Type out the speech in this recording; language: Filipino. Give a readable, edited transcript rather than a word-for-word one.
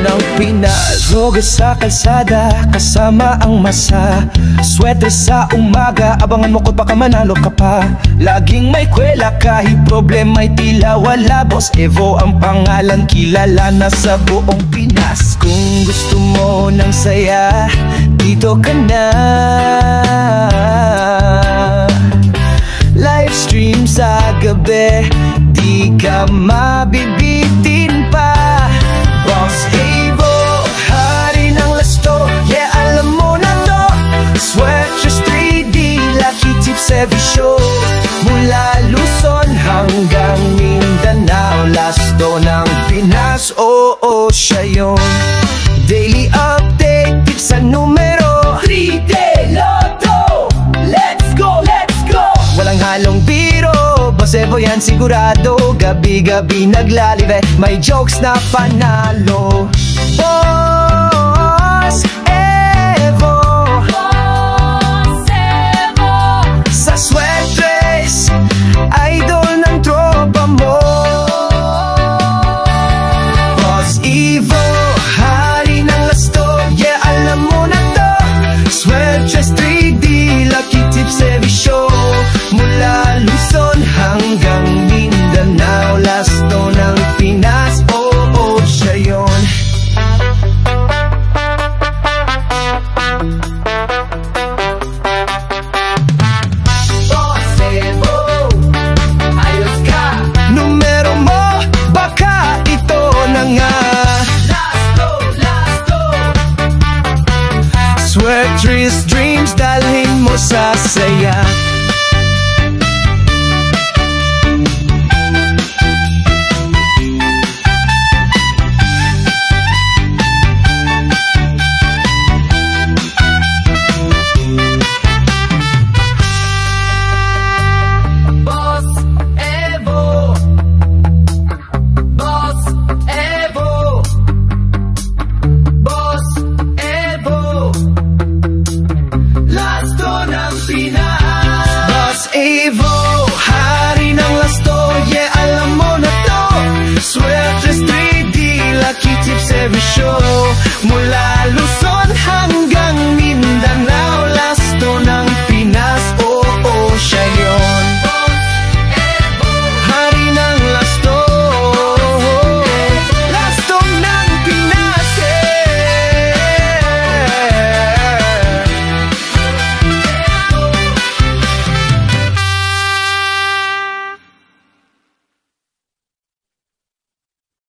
ng Pinas. Droga sa kalsada, kasama ang masa. Sweater sa umaga, abangan mo ko baka manalo ka pa. Laging may kwela kahit problema'y tila wala. Boss Evo ang pangalan, kilala na sa buong Pinas. Kung gusto mo ng saya, dito ka na. Livestream sa gabi, di ka mabibitin pa. Boss Evo, hari ng lasto, yeah alam mo na to. Sweatshirts 3D, Lucky Tips every show. Mula Luzon hanggang Mindanao, lasto ng Pinas, oo siya yun. Daily update, tips sa numero, 3D Lotto, let's go, let's go. Walang halong biro, Boss Evo yan sigurado. Gabi-gabi naglalive, may jokes na panalo. Boss Evo, Boss Evo, sa sweat dress, idol ng tropa mo. Boss Evo, hari ng lasto, yeah alam mo na to. Sweat dress 3D, Lucky Tips every show. Mula Luzon hanggang Mindanao, lasto ng Pinas, oo siya yun. Boss Evo, ayos ka. Numero mo, baka ito na nga. Lasto, lasto. Sweatshirts dreams, dalhin mo sa saya. Evo, hari ng lasto, yeah alam mo na to. Sweaters 3D, Lucky Tips every show. Mula Luzon hanggang Mindanao.